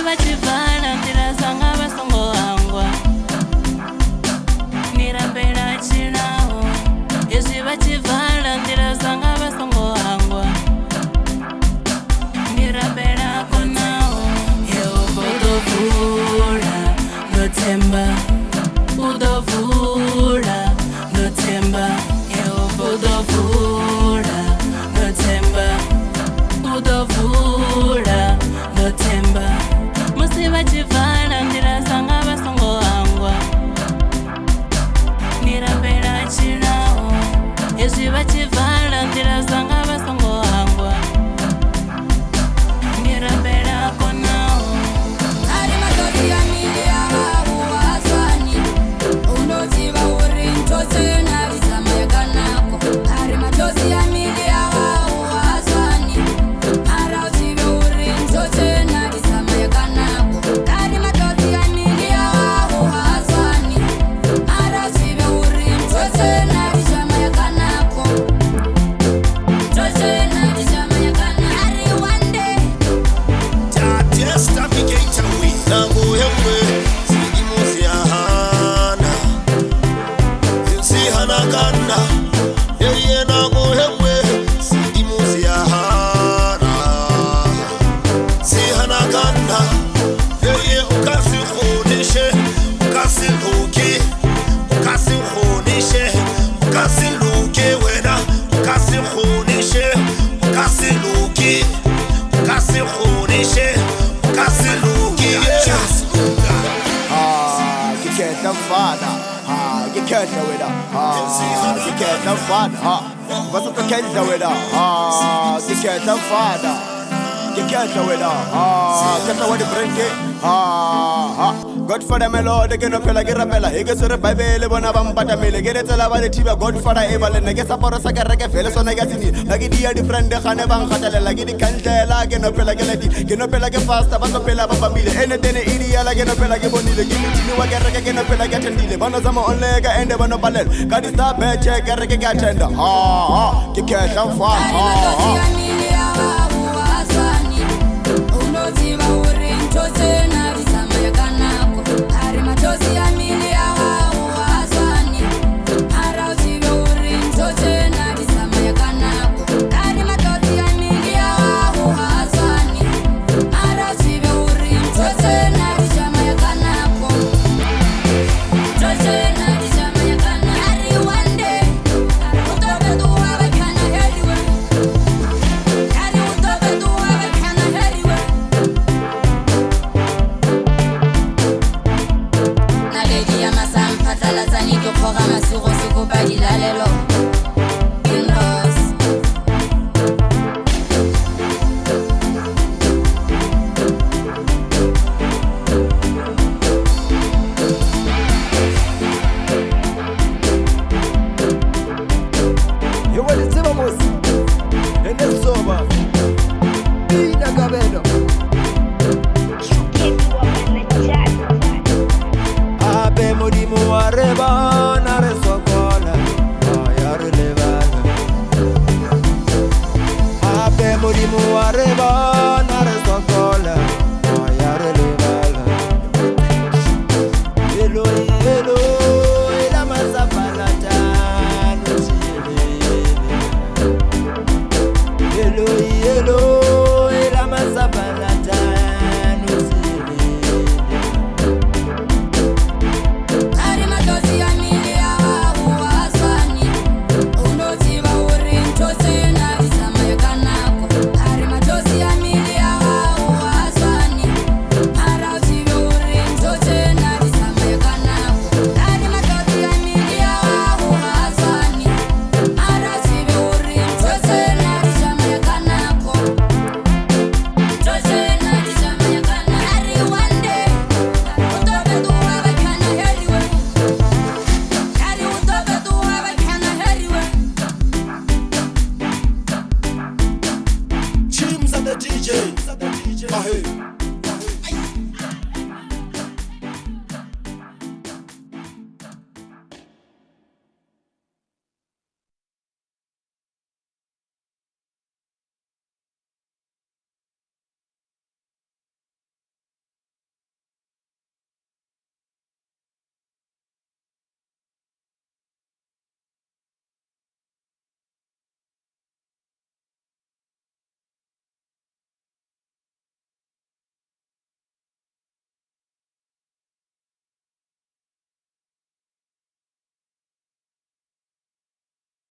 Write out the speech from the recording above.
Musibachivala ndira zanga basongo angwa Nirambela chilao Musibachivala ndira zanga basongo angwa Nirambela konao Udovula notemba Udovula notemba Udovula notemba Udovula notemba Musibachivala ndira zanga basongo angwa Nirambela chilao Musibachivala ndira zanga basongo angwa Nirambela konao Ari Madlozi ya media uwaswani Unoziva uri ntose na visama ya kanako Ari Madlozi ya media uwaswani Ara uziva uri ntose na visama ya kanako Ari Madlozi ya media uwaswani Ara uziva uri ntose na visama ya kanako Ntose na visama ya kanako Ari one day Starvigater we Nango yemwe Sigi musi ya hana Si hana kanda Yeye nango yemwe Sigi musi ya hana Si hana kanda Yeye ukasi khunishe Ukasi luki Ukasi khunishe Ukasi luki wena Ukasi khunishe Ukasi luki Ukasi khunishe Ukasi luki Khehla mfana Khehla wena Khehla mfana Basa Khehla wena Khehla mfana Khehla wena Khehla wadi brenge Godfather melody ke no phela ke rapela e ke sere bible bona ba mpata mele ke retela ba le thiba Godfather e ba le nne ke saporo sa ke reke fele sona ke tsini la ke dia different gane ba ngatalela ke di kantela ke no phela ke leti ke no phela ke faster ba so phela ba famile ene tene ideal ke no phela ke bonile ke mitini wa ke reke ke no phela ke tendile bana zama onle ka ende bana balela ka di star beche ke reke ke attenda ke Khehla mfana